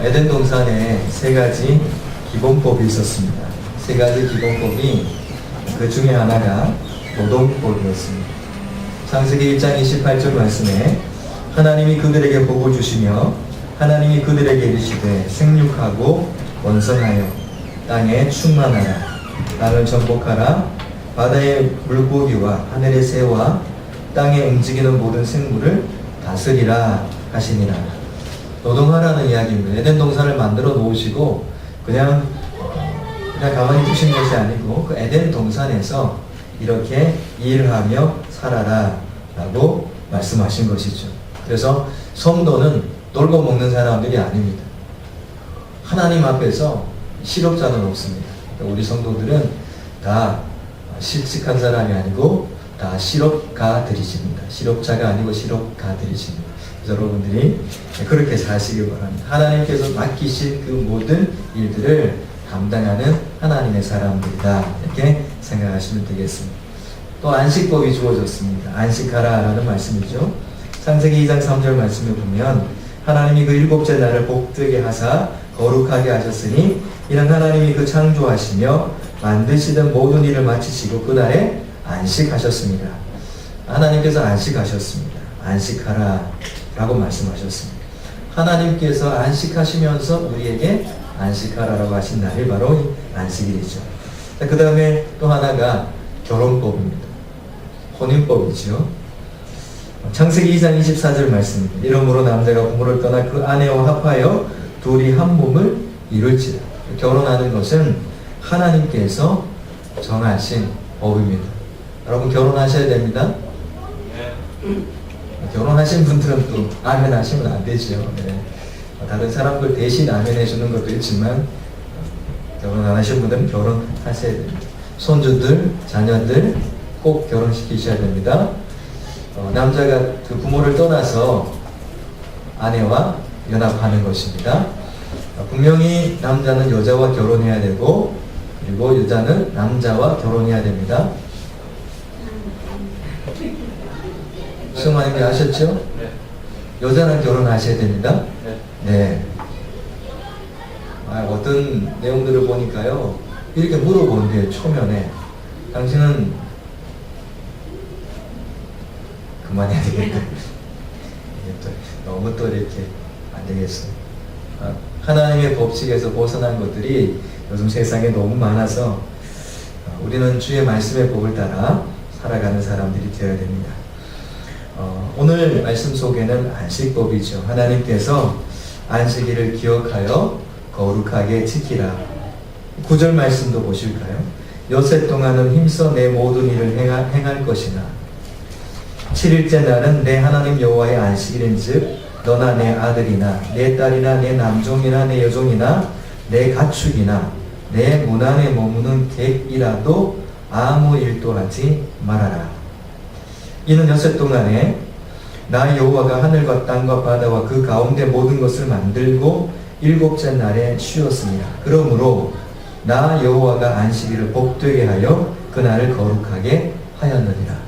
에덴 동산에 세 가지 기본법이 있었습니다. 세 가지 기본법이 그 중에 하나가 노동법이었습니다. 창세기 1장 28절 말씀에 하나님이 그들에게 복을 주시며 하나님이 그들에게 이르시되 생육하고 번성하여 땅에 충만하라. 땅을 정복하라. 바다의 물고기와 하늘의 새와 땅에 움직이는 모든 생물을 다스리라 하시니라. 노동하라는 이야기입니다. 에덴 동산을 만들어 놓으시고 그냥 가만히 두신 것이 아니고 그 에덴 동산에서 이렇게 일하며 살아라 라고 말씀하신 것이죠. 그래서 성도는 놀고 먹는 사람들이 아닙니다. 하나님 앞에서 실업자는 없습니다. 우리 성도들은 다 실직한 사람이 아니고 다 실업가들이십니다. 실업자가 아니고 실업가들이십니다. 그래서 여러분들이 그렇게 사시길 바랍니다. 하나님께서 맡기신 그 모든 일들을 감당하는 하나님의 사람들이다. 이렇게 생각하시면 되겠습니다. 또 안식법이 주어졌습니다. 안식하라 라는 말씀이죠. 창세기 2장 3절 말씀을 보면 하나님이 그 일곱째 날을 복되게 하사 거룩하게 하셨으니 이는 하나님이 그 창조하시며 만드시던 모든 일을 마치시고 그날에 안식하셨습니다. 하나님께서 안식하셨습니다. 안식하라 라고 말씀하셨습니다. 하나님께서 안식하시면서 우리에게 안식하라라고 하신 날이 바로 안식일이죠. 그 다음에 또 하나가 결혼법입니다. 혼인법이죠. 창세기 2장 24절 말씀입니다. 이러므로 남자가 부모를 떠나 그 아내와 합하여 둘이 한 몸을 이룰지라. 결혼하는 것은 하나님께서 정하신 법입니다. 여러분 결혼하셔야 됩니다. 결혼하신 분들은 또 아멘 하시면 안 되죠. 네. 다른 사람들 대신 아멘 해주는 것도 있지만 결혼 안 하신 분들은 결혼하셔야 됩니다. 손주들, 자녀들 꼭 결혼시키셔야 됩니다. 남자가 그 부모를 떠나서 아내와 연합하는 것입니다. 분명히 남자는 여자와 결혼해야 되고 그리고 여자는 남자와 결혼해야 됩니다. 수많이 아셨죠? 네. 여자는 결혼하셔야 됩니다. 네. 어떤 내용들을 보니까요 이렇게 물어보는데요. 초면에 당신은 그만해야 되겠다. 너무 또 이렇게 안 되겠어요. 하나님의 법칙에서 벗어난 것들이 요즘 세상에 너무 많아서 우리는 주의 말씀의 법을 따라 살아가는 사람들이 되어야 됩니다. 오늘 말씀 속에는 안식법이죠. 하나님께서 안식일을 기억하여 거룩하게 지키라. 9절 말씀도 보실까요? 여세 동안은 힘써 내 모든 일을 행할 것이나 7일째 날은 내 하나님 여호와의 안식일인즉 너나 내 아들이나 내 딸이나 내 남종이나 내 여종이나 내 가축이나 내 문 안에 머무는 객이라도 아무 일도 하지 말아라. 이는 여세 동안에 나 여호와가 하늘과 땅과 바다와 그 가운데 모든 것을 만들고 일곱째 날에 쉬었습니다. 그러므로 나 여호와가 안식일을 복되게 하여 그날을 거룩하게 하였느니라.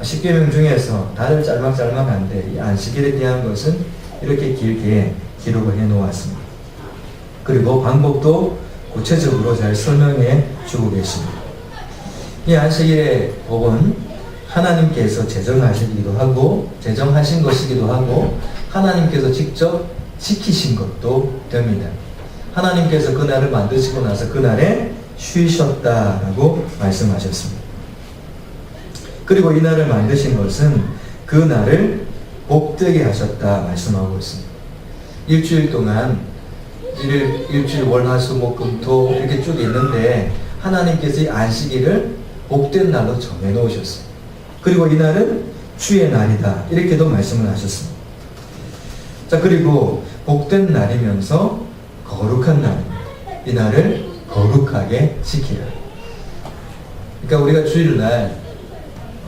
10계명 중에서 다들 짤막짤막한데 이 안식일에 대한 것은 이렇게 길게 기록을 해 놓았습니다. 그리고 방법도 구체적으로 잘 설명해 주고 계십니다. 이 안식일의 법은 하나님께서 제정하시기도 하고 제정하신 것이기도 하고 하나님께서 직접 지키신 것도 됩니다. 하나님께서 그날을 만드시고 나서 그날에 쉬셨다라고 말씀하셨습니다. 그리고 이 날을 만드신 것은 그 날을 복되게 하셨다 말씀하고 있습니다. 일주일 동안 일주일 월화수목금토 이렇게 쭉 있는데 하나님께서 이 안식일을 복된 날로 정해 놓으셨어요. 그리고 이 날은 주의 날이다 이렇게도 말씀을 하셨습니다. 자, 그리고 복된 날이면서 거룩한 날입니다. 이 날을 거룩하게 지키라. 그러니까 우리가 주일날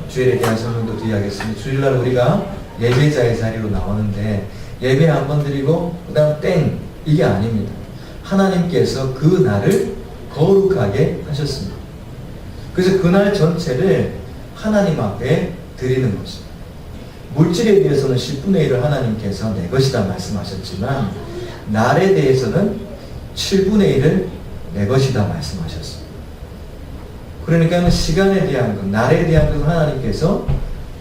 주일에 대한 설명도 뒤에 하겠습니다. 주일날 우리가 예배자의 자리로 나오는데 예배 한 번 드리고 그 다음 땡 이게 아닙니다. 하나님께서 그 날을 거룩하게 하셨습니다. 그래서 그날 전체를 하나님 앞에 드리는 것입니다. 물질에 대해서는 10분의 1을 하나님께서 내 것이다 말씀하셨지만 날에 대해서는 7분의 1을 내 것이다 말씀하셨어요. 그러니까 시간에 대한 것, 날에 대한 것 하나님께서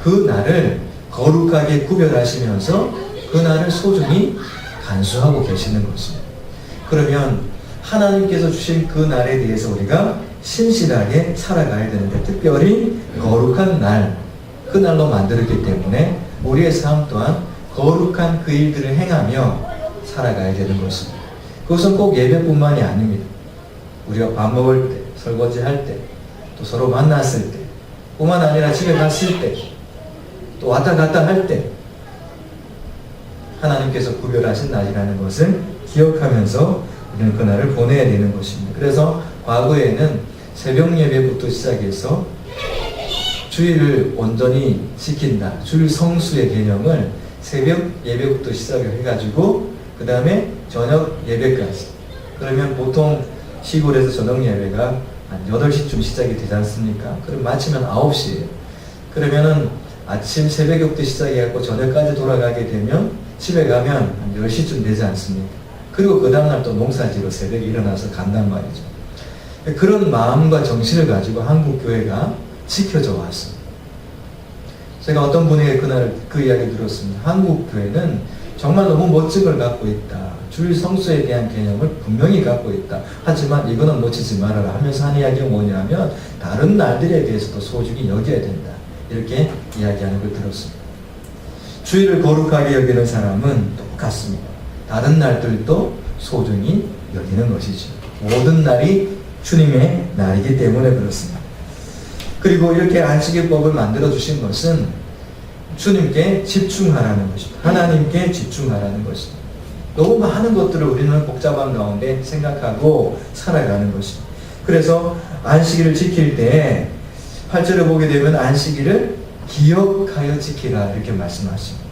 그 날을 거룩하게 구별하시면서 그 날을 소중히 간수하고 계시는 것입니다. 그러면 하나님께서 주신 그 날에 대해서 우리가 신실하게 살아가야 되는데, 특별히 거룩한 날, 그 날로 만들었기 때문에 우리의 삶 또한 거룩한 그 일들을 행하며 살아가야 되는 것입니다. 그것은 꼭 예배뿐만이 아닙니다. 우리가 밥 먹을 때, 설거지 할 때, 또 서로 만났을 때, 뿐만 아니라 집에 갔을 때, 또 왔다 갔다 할 때, 하나님께서 구별하신 날이라는 것을 기억하면서 우리는 그날을 보내야 되는 것입니다. 그래서 과거에는 새벽 예배부터 시작해서 주일을 온전히 지킨다, 주일 성수의 개념을 새벽 예배부터 시작을 해가지고 그 다음에 저녁 예배까지. 그러면 보통 시골에서 저녁 예배가 한 8시쯤 시작이 되지 않습니까? 그럼 마치면 9시예요. 그러면은 아침 새벽부터 시작해갖고 저녁까지 돌아가게 되면 집에 가면 한 10시쯤 되지 않습니까? 그리고 그 다음날 또 농사지로 새벽에 일어나서 간단 말이죠. 그런 마음과 정신을 가지고 한국교회가 지켜져 왔습니다. 제가 어떤 분에게 그날 그 이야기 들었습니다. 한국교회는 정말 너무 멋진 걸 갖고 있다. 주일 성수에 대한 개념을 분명히 갖고 있다. 하지만 이거는 놓치지 말아라 하면서 한 이야기가 뭐냐면 다른 날들에 대해서도 소중히 여겨야 된다. 이렇게 이야기하는 걸 들었습니다. 주일을 거룩하게 여기는 사람은 똑같습니다. 다른 날들도 소중히 여기는 것이죠. 모든 날이 주님의 날이기 때문에 그렇습니다. 그리고 이렇게 안식일 법을 만들어 주신 것은 주님께 집중하라는 것입니다. 하나님께 집중하라는 것입니다. 너무 많은 것들을 우리는 복잡한 가운데 생각하고 살아가는 것입니다. 그래서 안식일을 지킬 때 8절을 보게 되면 안식일을 기억하여 지키라 이렇게 말씀하십니다.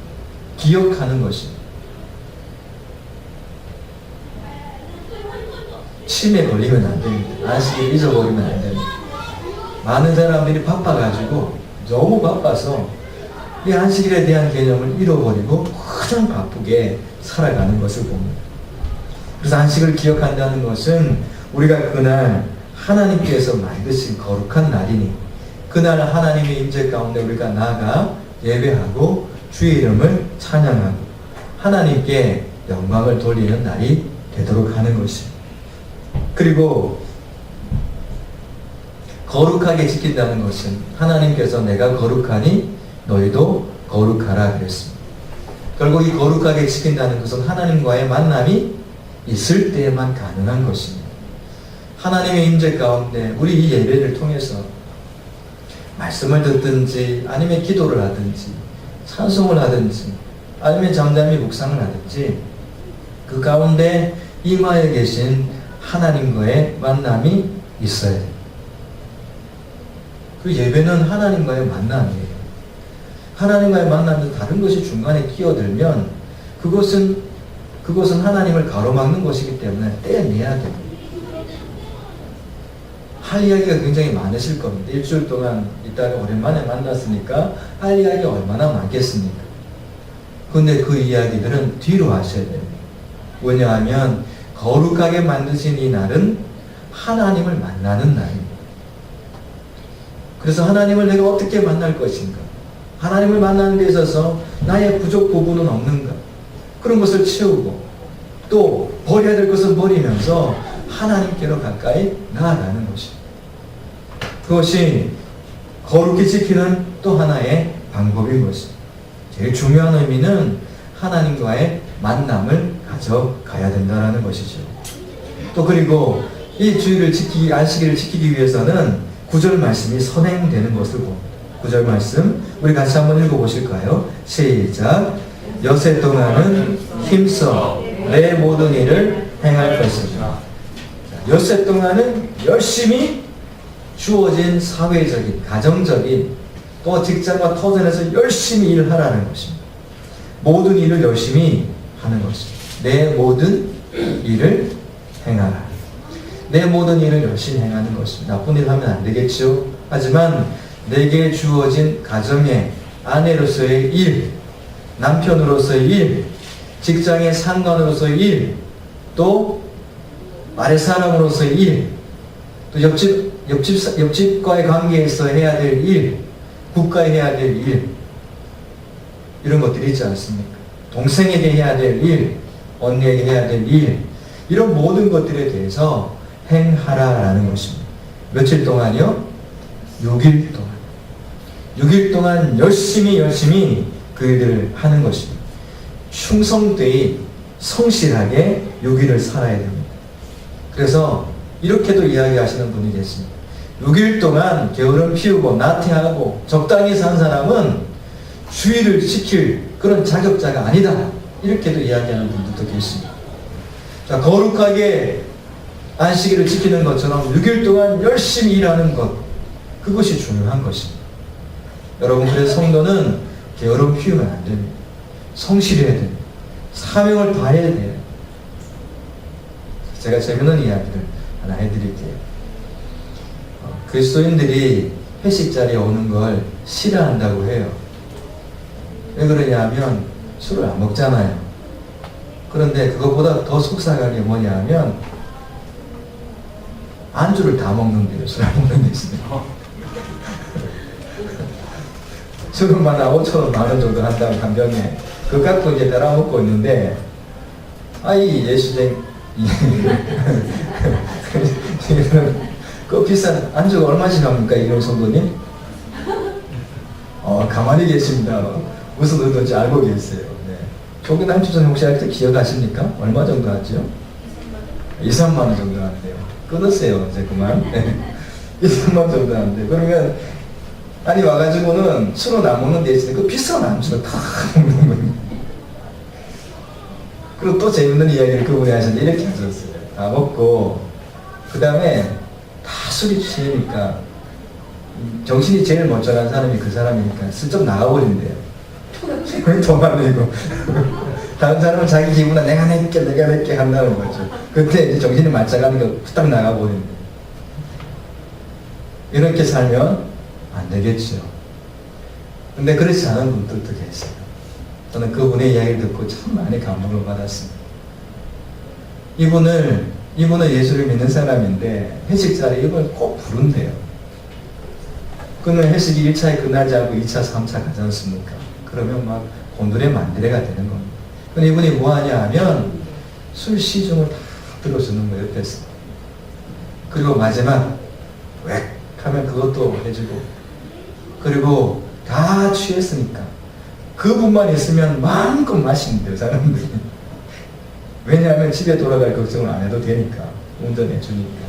기억하는 것입니다. 치매 걸리면 안 됩니다. 안식일 잊어버리면 안 됩니다. 많은 사람들이 바빠가지고 너무 바빠서 이 안식일에 대한 개념을 잃어버리고 가장 바쁘게 살아가는 것을 봅니다. 그래서 안식을 기억한다는 것은 우리가 그날 하나님께서 만드신 거룩한 날이니 그날 하나님의 임재 가운데 우리가 나아가 예배하고 주의 이름을 찬양하고 하나님께 영광을 돌리는 날이 되도록 하는 것입니다. 그리고 거룩하게 지킨다는 것은 하나님께서 내가 거룩하니 너희도 거룩하라 그랬습니다. 결국 이 거룩하게 지킨다는 것은 하나님과의 만남이 있을 때에만 가능한 것입니다. 하나님의 임재 가운데 우리 이 예배를 통해서 말씀을 듣든지 아니면 기도를 하든지 찬송을 하든지 아니면 잠잠히 묵상을 하든지 그 가운데 임하여 계신 하나님과의 만남이 있어야 됩니다. 그 예배는 하나님과의 만남이에요. 하나님과의 만남에서 다른 것이 중간에 끼어들면 그것은 하나님을 가로막는 것이기 때문에 떼내야 됩니다. 할 이야기가 굉장히 많으실 겁니다. 일주일 동안 이따가 오랜만에 만났으니까 할 이야기가 얼마나 많겠습니까? 그런데 그 이야기들은 뒤로 하셔야 됩니다. 왜냐하면 거룩하게 만드신 이 날은 하나님을 만나는 날입니다. 그래서 하나님을 내가 어떻게 만날 것인가? 하나님을 만나는 데 있어서 나의 부족 부분은 없는가? 그런 것을 채우고 또 버려야 될 것은 버리면서 하나님께로 가까이 나아가는 것입니다. 그것이 거룩히 지키는 또 하나의 방법인 것입니다. 제일 중요한 의미는 하나님과의 만남을 가져가야 된다는 것이죠. 또 그리고 이 주일을 지키기, 안식일을 지키기 위해서는 9절 말씀이 선행되는 것을 봅니다. 9절 말씀 우리 같이 한번 읽어보실까요? 시작. 여세 동안은 힘써 내 모든 일을 행할 것이다. 여세 동안은 열심히 주어진 사회적인, 가정적인 또 직장과 터전에서 열심히 일하라는 것입니다. 모든 일을 열심히 하는 것입니다. 내 모든 일을 행하라. 내 모든 일을 열심히 행하는 것입니다. 나쁜 일 하면 안 되겠죠. 하지만 내게 주어진 가정의 아내로서의 일, 남편으로서의 일, 직장의 상관으로서의 일, 또 아래 사람으로서의 일, 또 옆집과의 관계에서 해야 될 일, 국가에 해야 될 일, 이런 것들이 있지 않습니까? 동생에게 해야 될 일, 언니에게 해야 될 일, 이런 모든 것들에 대해서 행하라라는 것입니다. 며칠 동안요? 6일 동안. 6일 동안 열심히 그 일들을 하는 것입니다. 충성되이 성실하게 6일을 살아야 됩니다. 그래서 이렇게도 이야기하시는 분이 계십니다. 6일 동안 게으름 피우고 나태하고 적당히 산 사람은 주의를 지킬 그런 자격자가 아니다. 이렇게도 이야기하는 분들도 계십니다. 자, 거룩하게 안식일을 지키는 것처럼 6일 동안 열심히 일하는 것, 그것이 중요한 것입니다. 여러분, 그래서 성도는 게으름 피우면 안 됩니다. 성실해야 됩니다. 사명을 다해야 돼요. 제가 재밌는 이야기를 하나 해드릴게요. 그리스도인들이 회식 자리에 오는 걸 싫어한다고 해요. 왜 그러냐면 술을 안 먹잖아요. 그런데 그것보다 더 속상한 게 뭐냐면 안주를 다 먹는데요. 술 안 먹는 데 있어요. 술은마다 5,000원, 만원 정도 한다고 한 병에 그거 갖고 이제 따라 먹고 있는데, 아이 예수쟁 그 비싼 안주가 얼마씩 합니까, 이런 성도님? 가만히 계십니다. 무슨 의도인지 알고 계세요. 네. 조기 안주 전 혹시 할 때 기억하십니까? 얼마 정도 하죠? 2, 3만 원 정도 한대요. 끊으세요, 이제 그만. 네. 2, 3만 원 정도 한대요. 그러면 아니 와가지고는 술은 안 먹는 데 있으니까 그 비싼 안주를 다 먹는 거예요. 그리고 또 재밌는 이야기를 그분이 하셨는데 이렇게 하셨어요. 다 먹고 그 다음에 다 술이 취하니까 정신이 제일 멀쩡한 사람이 그 사람이니까 슬쩍 나가버린대요. 그게 돈 안 내고 다른 사람은 자기 기분은 내가 낼게 한다는 거죠. 그때 이제 정신이 말짱하니까 후딱 나가버린대요. 이렇게 살면 안 되겠죠. 근데 그렇지 않은 분들도 계세요. 저는 그분의 이야기를 듣고 참 많이 감동을 받았습니다. 이분은 예수를 믿는 사람인데 회식 자리에 이분을 꼭 부른대요. 그러면 회식이 1차에 끝나지 않고 2차, 3차 가지 않습니까? 그러면 막 곤드레 만드레가 되는 겁니다. 근데 이분이 뭐 하냐 하면 술 시중을 다 들어주는 거예요, 옆에서. 그리고 마지막 웩 하면 그것도 해주고, 그리고 다 취했으니까 그분만 있으면 마음껏 마신대요, 사람들이. 왜냐하면 집에 돌아갈 걱정을 안 해도 되니까, 운전해 주니까.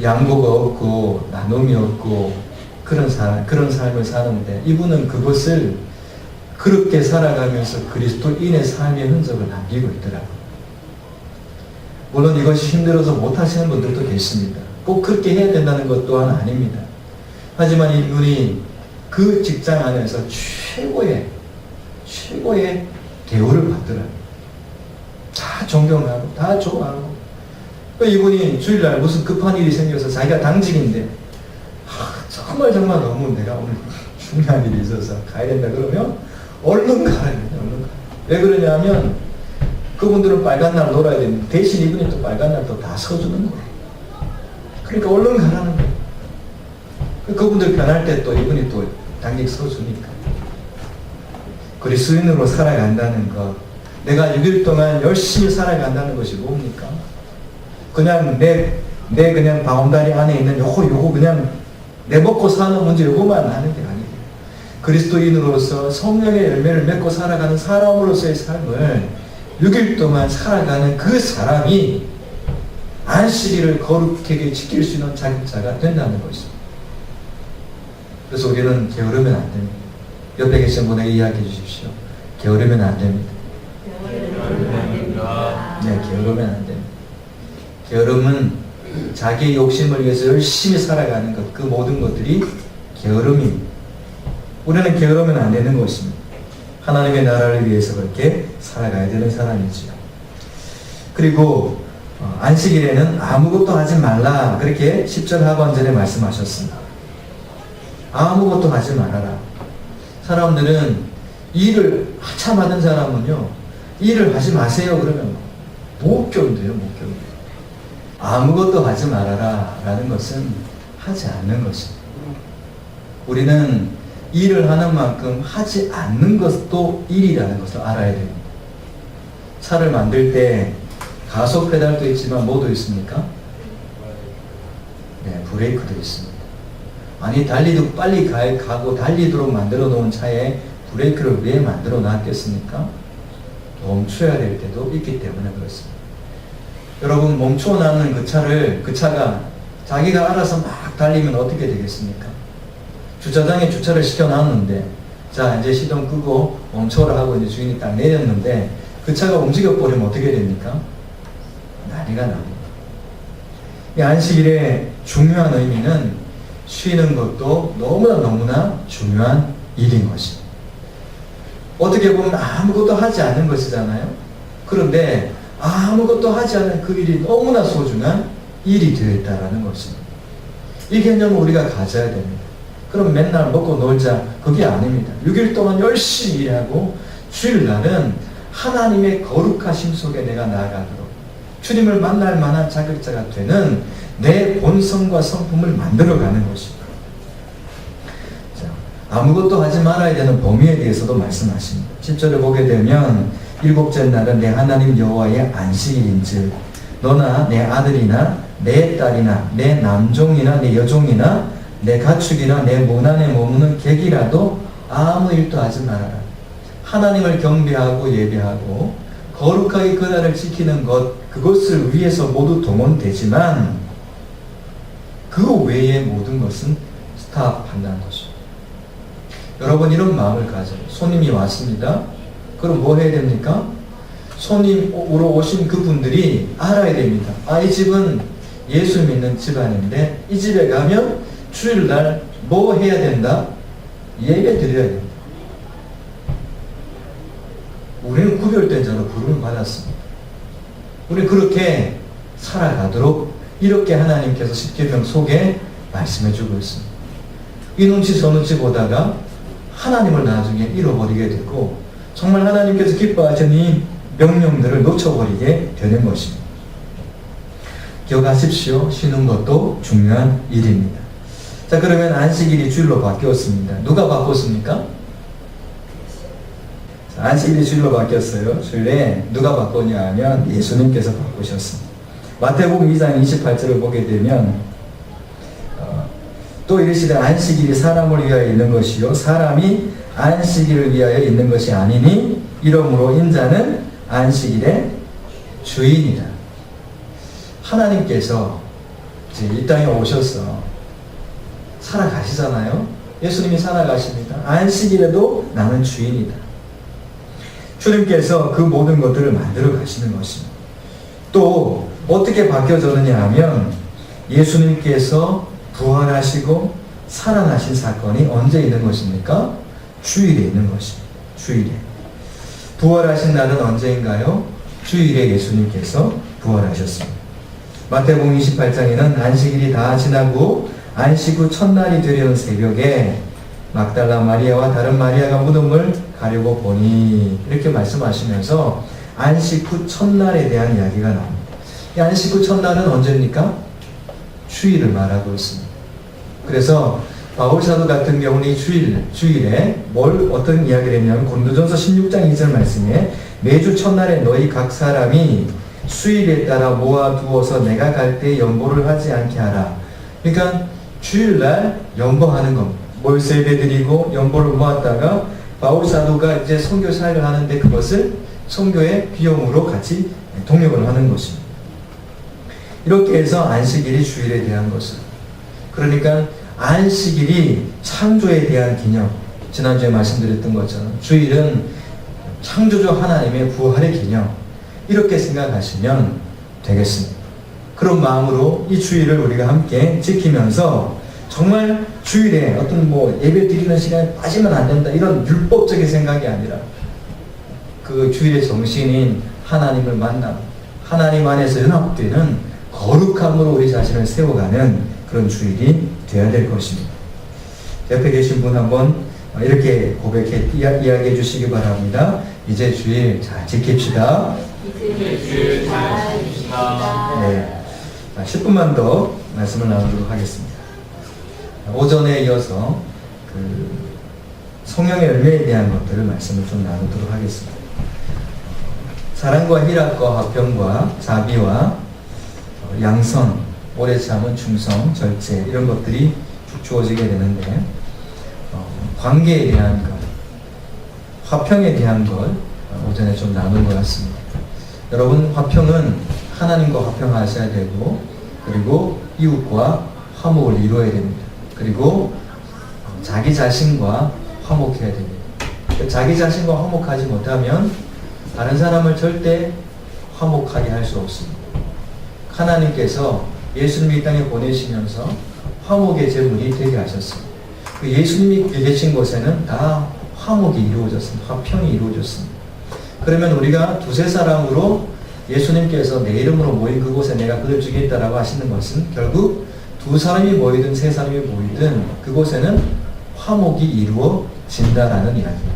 양보가 없고 나눔이 없고 그런 삶을 사는데, 이분은 그것을 그렇게 살아가면서 그리스도인의 삶의 흔적을 남기고 있더라고요. 물론 이것이 힘들어서 못하시는 분들도 계십니다. 꼭 그렇게 해야 된다는 것 또한 아닙니다. 하지만 이분이 그 직장 안에서 최고의 대우를 받더라고요. 다 존경하고 다 좋아하고. 이분이 주일날 무슨 급한 일이 생겨서 자기가 당직인데 정말 너무 내가 오늘 중요한 일이 있어서 가야 된다 그러면 얼른 가야 됩니다. 왜 그러냐면 그분들은 빨간 날 놀아야 되는데 대신 이분이 또 빨간 날 또 다 서주는 거예요. 그러니까 얼른 가라는 거예요. 그분들 변할 때 또 이분이 또 당직 서주니까. 그리스도인으로 살아간다는 것, 내가 6일 동안 열심히 살아간다는 것이 뭡니까? 그냥 내 그냥 바운다리 안에 있는 요거 그냥 내 먹고 사는 문제 요거만 하는 게 아니에요. 그리스도인으로서 성령의 열매를 맺고 살아가는 사람으로서의 삶을 6일 동안 살아가는 그 사람이 안식일을 거룩하게 지킬 수 있는 자격자가 된다는 것입니다. 그래서 우리는 게으르면 안 됩니다. 옆에 계신 분에게 이야기해 주십시오. 게으르면 안 됩니다. 네, 게으르면 안 됩니다. 게으름은 자기의 욕심을 위해서 열심히 살아가는 것, 그 모든 것들이 게으름입니다. 우리는 게으르면 안 되는 것입니다. 하나님의 나라를 위해서 그렇게 살아가야 되는 사람이지요. 그리고 안식일에는 아무것도 하지 말라, 그렇게 10절 하반절에 말씀하셨습니다. 아무것도 하지 말아라. 사람들은 일을 한참 하는 사람은요, 일을 하지 마세요 그러면 못 견뎌요, 못 견뎌요. 아무것도 하지 말아라 라는 것은 하지 않는 것입니다. 우리는 일을 하는 만큼 하지 않는 것도 일이라는 것을 알아야 됩니다. 차를 만들 때 가속 페달도 있지만 뭐도 있습니까? 네, 브레이크도 있습니다. 아니 달리도 빨리 가고 달리도록 만들어 놓은 차에 브레이크를 왜 만들어 놨겠습니까? 멈춰야 될 때도 있기 때문에 그렇습니다. 여러분, 멈춰 놨는 그 차가 자기가 알아서 막 달리면 어떻게 되겠습니까? 주차장에 주차를 시켜 놨는데, 자 이제 시동 끄고 멈춰라 하고 이제 주인이 딱 내렸는데 그 차가 움직여 버리면 어떻게 됩니까? 난리가 납니다. 이 안식일의 중요한 의미는 쉬는 것도 너무나 중요한 일인 것입니다. 어떻게 보면 아무것도 하지 않는 것이잖아요. 그런데 아무것도 하지 않는 그 일이 너무나 소중한 일이 되어 있다는 것입니다. 이 개념을 우리가 가져야 됩니다. 그럼 맨날 먹고 놀자, 그게 아닙니다. 6일 동안 열심히 일하고 주일날은 하나님의 거룩하심 속에 내가 나아가도록 주님을 만날 만한 자격자가 되는 내 본성과 성품을 만들어가는 것입니다. 자, 아무것도 하지 말아야 되는 범위에 대해서도 말씀하십니다. 10절을 보게 되면 일곱째 날은 내 하나님 여호와의 안식일인즉 너나 내 아들이나 내 딸이나 내 남종이나 내 여종이나 내 가축이나 내 문 안에 머무는 객이라도 아무 일도 하지 말아라. 하나님을 경배하고 예배하고 거룩하게 그날을 지키는 것, 그것을 위해서 모두 동원되지만 그 외의 모든 것은 스탑한다는 것입니다. 여러분, 이런 마음을 가져요. 손님이 왔습니다. 그럼 뭐 해야 됩니까? 손님으로 오신 그분들이 알아야 됩니다. 아, 이 집은 예수 믿는 집안인데 이 집에 가면 주일날 뭐 해야 된다? 예배 드려야 됩니다. 우리는 구별된 자로 부름을 받았습니다. 우리는 그렇게 살아가도록 이렇게 하나님께서 십계명 속에 말씀해 주고 있습니다. 이 눈치 저 눈치 보다가 하나님을 나중에 잃어버리게 되고 정말 하나님께서 기뻐하시는 이 명령들을 놓쳐버리게 되는 것입니다. 기억하십시오. 쉬는 것도 중요한 일입니다. 자, 그러면 안식일이 주일로 바뀌었습니다. 누가 바꿨습니까? 안식일이 주일로 바뀌었어요. 주일에 누가 바꿨냐 하면 예수님께서 바꾸셨습니다. 마태복음 2장 28절을 보게 되면 또 이르시되 안식일이 사람을 위하여 있는 것이요 사람이 안식일을 위하여 있는 것이 아니니 이러므로 인자는 안식일의 주인이라. 하나님께서 이제 이 땅에 오셔서 살아가시잖아요. 예수님이 살아가십니다. 안식일에도 나는 주인이다. 주님께서 그 모든 것들을 만들어 가시는 것입니다. 또 어떻게 바뀌어졌느냐 하면 예수님께서 부활하시고 살아나신 사건이 언제 있는 것입니까? 주일에 있는 것입니다. 주일에. 부활하신 날은 언제인가요? 주일에 예수님께서 부활하셨습니다. 마태복음 28장에는 안식일이 다 지나고 안식 후 첫날이 되려는 새벽에 막달라 마리아와 다른 마리아가 무덤을 가려고 보니 이렇게 말씀하시면서 안식 후 첫날에 대한 이야기가 나옵니다. 이 안식 후 첫날은 언제입니까? 주일을 말하고 있습니다. 그래서 바울 사도 같은 경우는 이 주일에 어떤 이야기를 했냐면 고린도전서 16장 2절 말씀에 매주 첫날에 너희 각 사람이 수일에 따라 모아두어서 내가 갈 때 연보를 하지 않게 하라. 그러니까 주일날 연보하는 겁니다. 몰세 예배드리고 연보를 모았다가 바울 사도가 이제 선교 사역을 하는데 그것을 선교의 비용으로 같이 동력을 하는 것입니다. 이렇게 해서 안식일이 주일에 대한 것을, 그러니까 안식일이 창조에 대한 기념, 지난주에 말씀드렸던 것처럼 주일은 창조주 하나님의 부활의 기념, 이렇게 생각하시면 되겠습니다. 그런 마음으로 이 주일을 우리가 함께 지키면서 정말 주일에 어떤 예배 드리는 시간에 빠지면 안 된다 이런 율법적인 생각이 아니라 그 주일의 정신인 하나님을 만나 하나님 안에서 연합되는 거룩함으로 우리 자신을 세워가는 그런 주일이 되어야 될 것입니다. 옆에 계신 분 한번 이렇게 고백해 이야기해 주시기 바랍니다. 이제 주일 잘 지킵시다. 주일 잘 지킵시다. 네, 10분만 더 말씀을 나누도록 하겠습니다. 오전에 이어서 성령의 열매에 대한 것들을 말씀을 좀 나누도록 하겠습니다. 사랑과 희락과 화평과 자비와 양선, 오래 참은 충성, 절제 이런 것들이 쭉 주어지게 되는데 관계에 대한 것, 화평에 대한 것 오전에 좀 나눈 것 같습니다. 여러분, 화평은 하나님과 화평하셔야 되고, 그리고 이웃과 화목을 이루어야 됩니다. 그리고 자기 자신과 화목해야 됩니다. 자기 자신과 화목하지 못하면 다른 사람을 절대 화목하게 할 수 없습니다. 하나님께서 예수님이 이 땅에 보내시면서 화목의 제물이 되게 하셨습니다. 그 예수님이 계신 곳에는 다 화목이 이루어졌습니다. 화평이 이루어졌습니다. 그러면 우리가 두세 사람으로 예수님께서 내 이름으로 모인 그곳에 내가 그들 중에 있다라고 하시는 것은 결국 두 사람이 모이든 세 사람이 모이든 그곳에는 화목이 이루어진다라는 이야기입니다.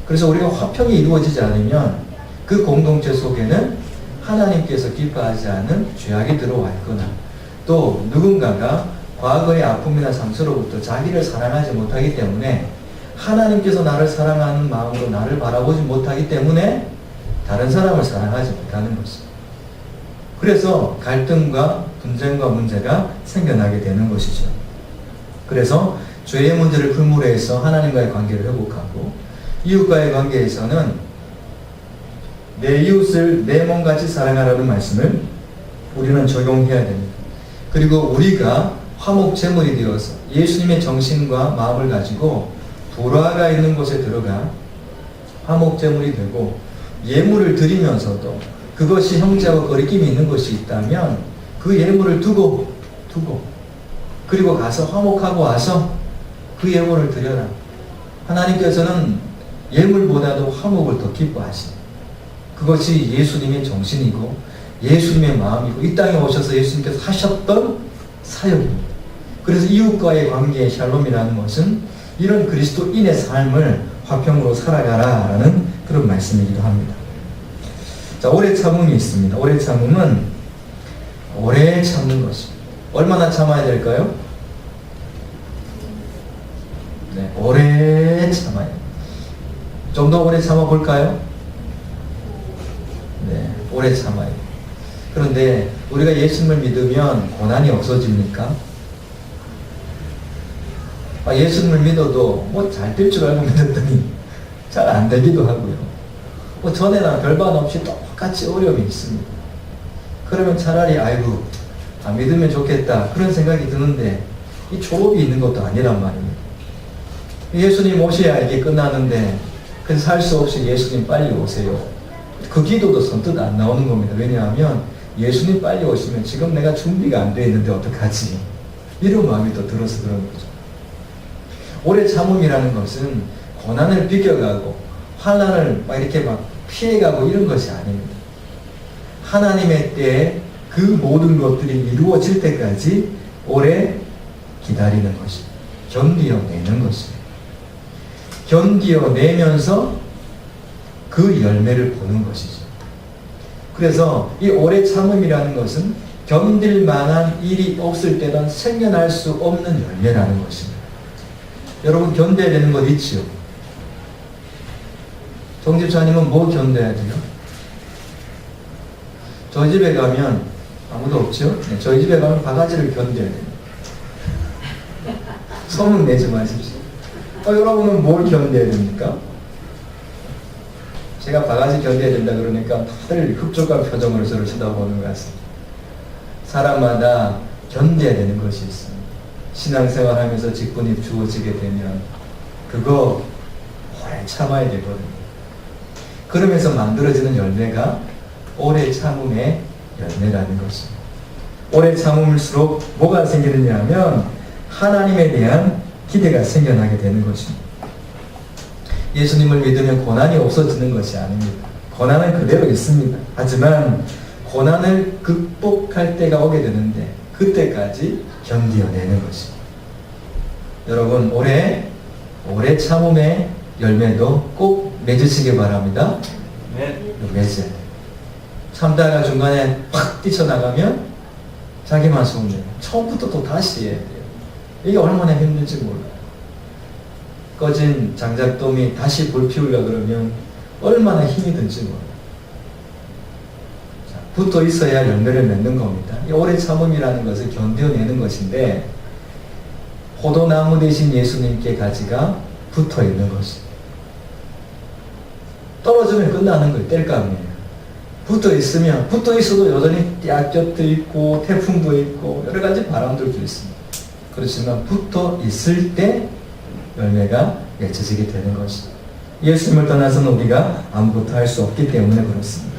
그래서 우리가 화평이 이루어지지 않으면 그 공동체 속에는 하나님께서 기뻐하지 않은 죄악이 들어와 있거나 또 누군가가 과거의 아픔이나 상처로부터 자기를 사랑하지 못하기 때문에 하나님께서 나를 사랑하는 마음으로 나를 바라보지 못하기 때문에 다른 사람을 사랑하지 못하는 것입니다. 그래서 갈등과 분쟁과 문제가 생겨나게 되는 것이죠. 그래서 죄의 문제를 풀므로 해서 하나님과의 관계를 회복하고 이웃과의 관계에서는 내 이웃을 내 몸같이 사랑하라는 말씀을 우리는 적용해야 됩니다. 그리고 우리가 화목 제물이 되어서 예수님의 정신과 마음을 가지고 불화가 있는 곳에 들어가 화목 제물이 되고 예물을 드리면서도 그것이 형제와 거리낌이 있는 것이 있다면 그 예물을 두고 그리고 가서 화목하고 와서 그 예물을 드려라. 하나님께서는 예물보다도 화목을 더 기뻐하십니다. 그것이 예수님의 정신이고 예수님의 마음이고 이 땅에 오셔서 예수님께서 하셨던 사역입니다. 그래서 이웃과의 관계의 샬롬이라는 것은 이런 그리스도인의 삶을 화평으로 살아가라라는 그런 말씀이기도 합니다. 자, 오래 참음이 있습니다. 오래 참음은 오래 참는 것입니다. 얼마나 참아야 될까요? 네, 오래 참아야 됩니다. 좀 더 오래 참아 볼까요? 네, 오래 참아야 됩니다. 그런데 우리가 예수님을 믿으면 고난이 없어집니까? 예수님을 믿어도 뭐 잘 될 줄 알고 믿었더니 잘 안 되기도 하고요. 뭐 전에나 별반 없이 똑같이 어려움이 있습니다. 그러면 차라리 아이고 믿으면 좋겠다 그런 생각이 드는데 이 초업이 있는 것도 아니란 말입니다. 예수님 오셔야 이게 끝나는데 그래서 할 수 없이 예수님 빨리 오세요. 그 기도도 선뜻 안 나오는 겁니다. 왜냐하면 예수님 빨리 오시면 지금 내가 준비가 안 돼 있는데 어떡하지? 이런 마음이 더 들어서 그런 거죠. 오래 참음이라는 것은 고난을 비껴가고 환난을 이렇게 피해가고 이런 것이 아닙니다. 하나님의 때에 그 모든 것들이 이루어질 때까지 오래 기다리는 것입니다. 견디어내는 것입니다. 견디어내면서 그 열매를 보는 것이죠. 그래서 이 오래 참음이라는 것은 견딜 만한 일이 없을 때는 생겨날 수 없는 열매라는 것입니다. 여러분 견뎌야 되는 것 있지요? 정집사님은 뭐 견뎌야 돼요? 저희 집에 가면 아무도 없죠? 네, 저희 집에 가면 바가지를 견뎌야 됩니다. 소문 내지 마십시오. 여러분은 뭘 견뎌야 됩니까? 제가 바가지 견뎌야 된다 그러니까 다들 흡족한 표정으로 저를 쳐다보는 것 같습니다. 사람마다 견뎌야 되는 것이 있습니다. 신앙생활 하면서 직분이 주어지게 되면 그거 오래 참아야 되거든요. 그러면서 만들어지는 열매가 오래 참음의 열매라는 것입니다. 오래 참음일수록 뭐가 생기느냐 하면 하나님에 대한 기대가 생겨나게 되는 것입니다. 예수님을 믿으면 고난이 없어지는 것이 아닙니다. 고난은 그대로 있습니다. 하지만 고난을 극복할 때가 오게 되는데 그때까지 견디어내는 것입니다. 여러분 오래 오래 참음의 열매도 꼭 맺으시기 바랍니다. 네. 맺어야 돼요. 참다가 중간에 확 뛰쳐나가면 자기만 속네요. 처음부터 또 다시 해야 돼요. 이게 얼마나 힘든지 몰라요. 꺼진 장작돔이 다시 불 피우려 그러면 얼마나 힘이 든지 몰라요. 자, 붙어 있어야 열매를 맺는 겁니다. 이 오래 참음이라는 것을 견뎌내는 것인데 포도나무 대신 예수님께 가지가 붙어 있는 것입니다. 떨어지면 끝나는 거예요. 뗄감이에요. 붙어 있으면, 붙어 있어도 여전히 떼약볕도 있고, 태풍도 있고, 여러 가지 바람들도 있습니다. 그렇지만 붙어 있을 때 열매가 맺혀지게 되는 것입니다. 예수님을 떠나서는 우리가 아무것도 할 수 없기 때문에 그렇습니다.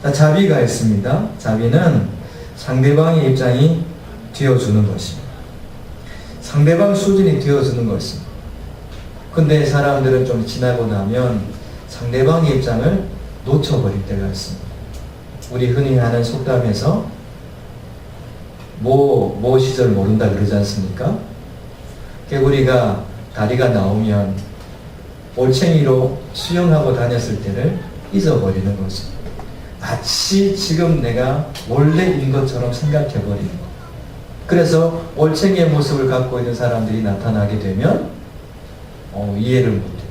자, 자비가 있습니다. 자비는 상대방의 입장이 되어주는 것입니다. 상대방 수준이 되어주는 것입니다. 근데 사람들은 좀 지나고 나면 상대방의 입장을 놓쳐버릴 때가 있습니다. 우리 흔히 하는 속담에서 뭐 시절 모른다 그러지 않습니까? 개구리가 다리가 나오면 올챙이로 수영하고 다녔을 때를 잊어버리는 거죠. 마치 지금 내가 원래인 것처럼 생각해버리는 거. 그래서 올챙이의 모습을 갖고 있는 사람들이 나타나게 되면 이해를 못해요.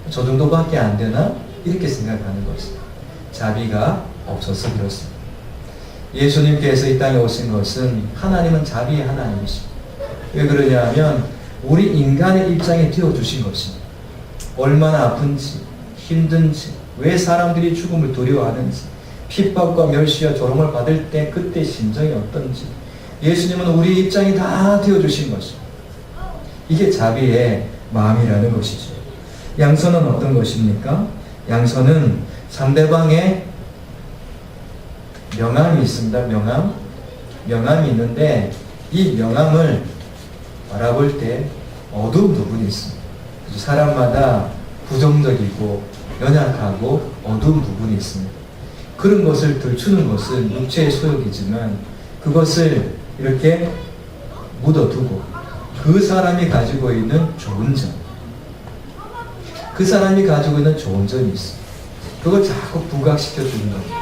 저 정도밖에 안 되나? 이렇게 생각하는 것입니다. 자비가 없어서 그렇습니다. 예수님께서 이 땅에 오신 것은 하나님은 자비의 하나님이십니다. 왜 그러냐 하면 우리 인간의 입장에 되어주신 것입니다. 얼마나 아픈지 힘든지 왜 사람들이 죽음을 두려워하는지 핍박과 멸시와 조롱을 받을 때 그때 심정이 어떤지 예수님은 우리 입장이 다 되어주신 것입니다. 이게 자비의 마음이라는 것이죠. 양선은 어떤 것입니까? 양선은 상대방의 명함이 있습니다. 명함이 있는데 이 명함을 바라볼 때 어두운 부분이 있습니다. 사람마다 부정적이고 연약하고 어두운 부분이 있습니다. 그런 것을 들추는 것은 육체의 소욕이지만 그것을 이렇게 묻어두고 그 사람이 가지고 있는 좋은 점, 그 사람이 가지고 있는 좋은 점이 있습니다. 그걸 자꾸 부각시켜 주는 겁니다.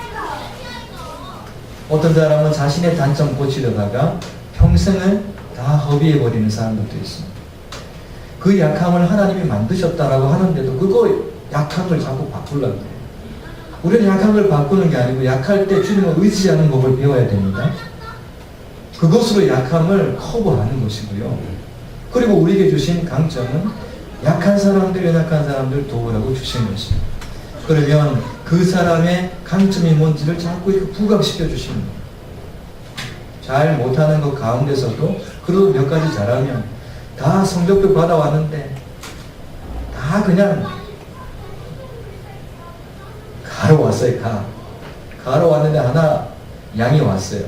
어떤 사람은 자신의 단점 고치려다가 평생을 다 허비해버리는 사람들도 있습니다. 그 약함을 하나님이 만드셨다라고 하는데도 그거 약함을 자꾸 바꾸려고 해요. 우리는 약함을 바꾸는 게 아니고 약할 때 주님을 의지하는 법을 배워야 됩니다. 그것으로 약함을 커버하는 것이고요. 그리고 우리에게 주신 강점은 약한 사람들, 연약한 사람들 도우라고 주신 것입니다. 그러면 그 사람의 강점이 뭔지를 자꾸 이렇게 부각시켜 주시는 거예요. 잘 못하는 것 가운데서도 그래도 몇 가지 잘하면 다 성적표 받아왔는데 다 그냥 가로 왔어요. 가로 왔는데 하나 양이 왔어요.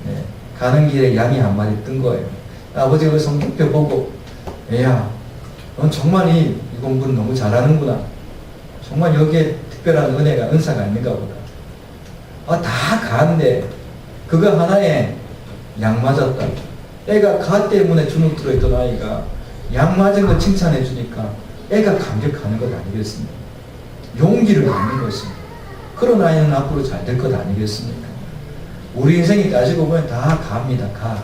네. 가는 길에 양이 한 마리 뜬 거예요. 아버지가 그 성적표 보고 애야 넌 정말 이 공부는 너무 잘하는구나. 정말 여기에 특별한 은혜가 은사가 있는가 보다. 다 가는데 그거 하나에 양 맞았다. 애가 가 때문에 주눅 들어있던 아이가 양 맞은 거 칭찬해 주니까 애가 감격하는 것 아니겠습니까? 용기를 갖는 것입니다. 그런 아이는 앞으로 잘 될 것 아니겠습니까? 우리 인생이 따지고 보면 다 갑니다. 가.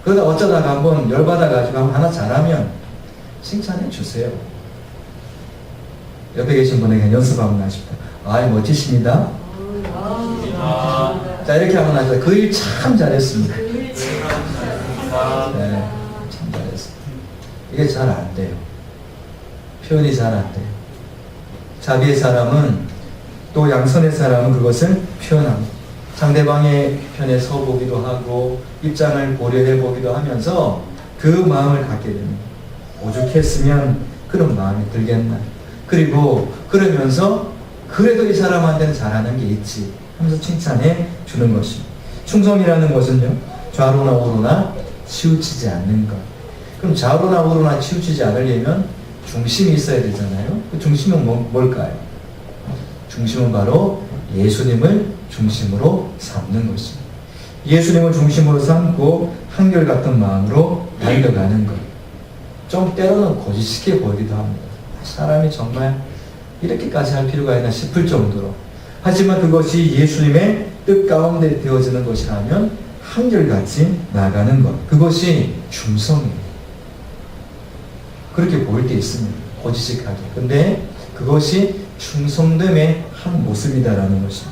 그러다 어쩌다가 한번 열받아가지고 하나 잘하면 칭찬해 주세요. 옆에 계신 분에게 연습 한번 하십시오. 아이 멋지십니다. 자 이렇게 한번 하죠. 그 일 참 잘했습니다. 네, 참 잘했습니다. 이게 잘 안 돼요. 표현이 잘 안 돼요. 자비의 사람은 또 양선의 사람은 그것을 표현합니다. 상대방의 편에 서보기도 하고 입장을 고려해 보기도 하면서 그 마음을 갖게 됩니다. 오죽했으면 그런 마음이 들겠나. 그리고 그러면서 그래도 이 사람한테는 잘하는 게 있지 하면서 칭찬해 주는 것입니다. 충성이라는 것은요 좌로나 우로나 치우치지 않는 것. 그럼 좌로나 우로나 치우치지 않으려면 중심이 있어야 되잖아요. 그 중심은 뭘까요? 중심은 바로 예수님을 중심으로 삼는 것입니다. 예수님을 중심으로 삼고 한결같은 마음으로 달려가는 것. 좀 때로는 고지식해 보이기도 합니다. 사람이 정말 이렇게까지 할 필요가 있나 싶을 정도로. 하지만 그것이 예수님의 뜻 가운데 되어지는 것이라면 한결같이 나가는 것. 그것이 충성이에요. 그렇게 보일 때 있습니다. 고지식하게. 근데 그것이 충성됨의 한 모습이다라는 것입니다.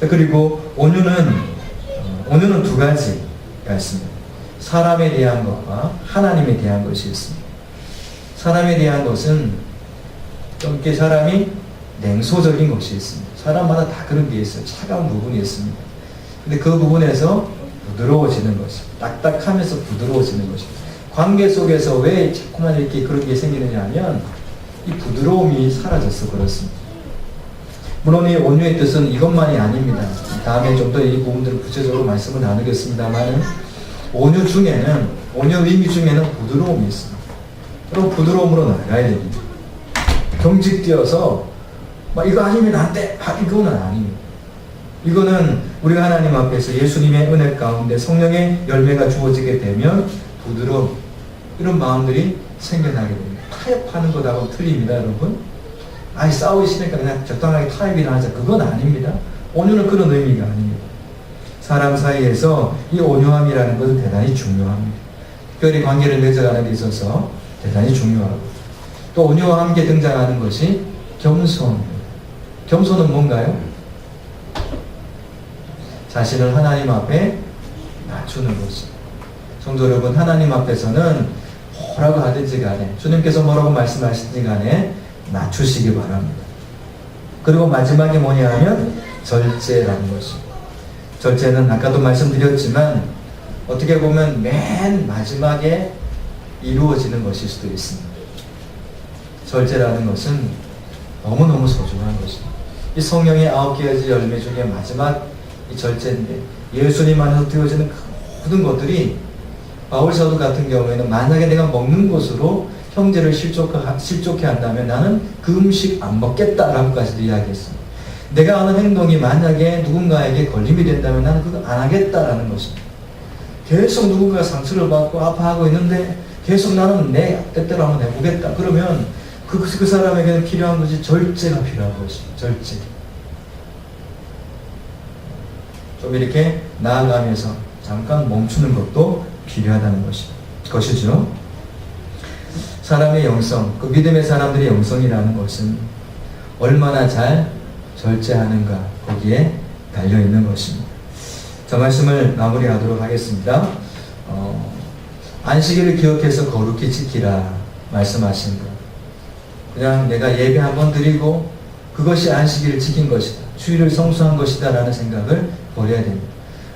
그리고 온유는 두 가지가 있습니다. 사람에 대한 것과 하나님에 대한 것이 있습니다. 사람에 대한 것은 좀 이렇게 사람이 냉소적인 것이 있습니다. 사람마다 다 그런 게 있어요. 차가운 부분이 있습니다. 근데 그 부분에서 부드러워지는 것입니다. 딱딱하면서 부드러워지는 것입니다. 관계 속에서 왜 자꾸만 이렇게 그런 게 생기느냐 하면 이 부드러움이 사라져서 그렇습니다. 물론 이 온유의 뜻은 이것만이 아닙니다. 다음에 좀 더 이 부분들을 구체적으로 말씀을 나누겠습니다만 온유 의미 중에는 부드러움이 있습니다. 여러분 부드러움으로 나가야 됩니다. 경직되어서 막 이거 아니면 안 돼! 이거는 아닙니다. 이거는 우리가 하나님 앞에서 예수님의 은혜 가운데 성령의 열매가 주어지게 되면 부드러움 이런 마음들이 생겨나게 됩니다. 타협하는 것하고 틀립니다, 여러분. 아니 싸우기 싫으니까 그냥 적당하게 타협이나 하자. 그건 아닙니다. 온유는 그런 의미가 아닙니다. 사람 사이에서 이 온유함이라는 것은 대단히 중요합니다. 특별히 관계를 맺어가는 데 있어서 대단히 중요하고 또 온유와 함께 등장하는 것이 겸손입니다. 겸손은 뭔가요? 자신을 하나님 앞에 낮추는 것입니다. 성도 여러분, 하나님 앞에서는 뭐라고 하든지 간에 주님께서 뭐라고 말씀하시든지 간에 낮추시기 바랍니다. 그리고 마지막에 뭐냐 하면 절제라는 것입니다. 절제는 아까도 말씀드렸지만 어떻게 보면 맨 마지막에 이루어지는 것일 수도 있습니다. 절제라는 것은 너무너무 소중한 것입니다. 이 성령의 9가지 열매 중에 마지막 이 절제인데 예수님 안에서 되어지는 그 모든 것들이 바울 사도 같은 경우에는 만약에 내가 먹는 것으로 형제를 실족해 한다면 나는 그 음식 안 먹겠다라고까지도 이야기했습니다. 내가 하는 행동이 만약에 누군가에게 걸림이 된다면 나는 그거 안 하겠다라는 것입니다. 계속 누군가가 상처를 받고 아파하고 있는데 계속 나는 내 뜻대로 한번 해보겠다. 그러면 그 사람에게는 필요한 것이 절제가 필요한 것입니다. 절제. 좀 이렇게 나아가면서 잠깐 멈추는 것도 필요하다는 것이죠. 사람의 영성, 그 믿음의 사람들의 영성이라는 것은 얼마나 잘 절제하는가 거기에 달려있는 것입니다. 저 말씀을 마무리하도록 하겠습니다. 안식일을 기억해서 거룩히 지키라 말씀하신 것. 그냥 내가 예배 한번 드리고 그것이 안식일을 지킨 것이다. 주일을 성수한 것이다 라는 생각을 버려야 됩니다.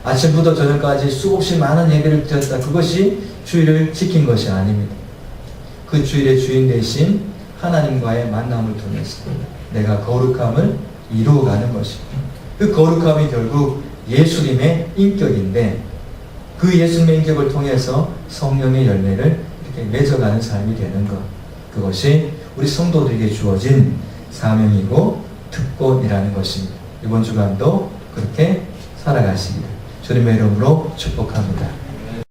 아침부터 저녁까지 수없이 많은 예배를 드렸다. 그것이 주일을 지킨 것이 아닙니다. 그 주일의 주인 대신 하나님과의 만남을 통해서 내가 거룩함을 이루어가는 것입니다. 그 거룩함이 결국 예수님의 인격인데 그 예수님의 인격을 통해서 성령의 열매를 이렇게 맺어가는 삶이 되는 것. 그것이 우리 성도들에게 주어진 사명이고 특권이라는 것입니다. 이번 주간도 그렇게 살아가시기를 주님의 이름으로 축복합니다.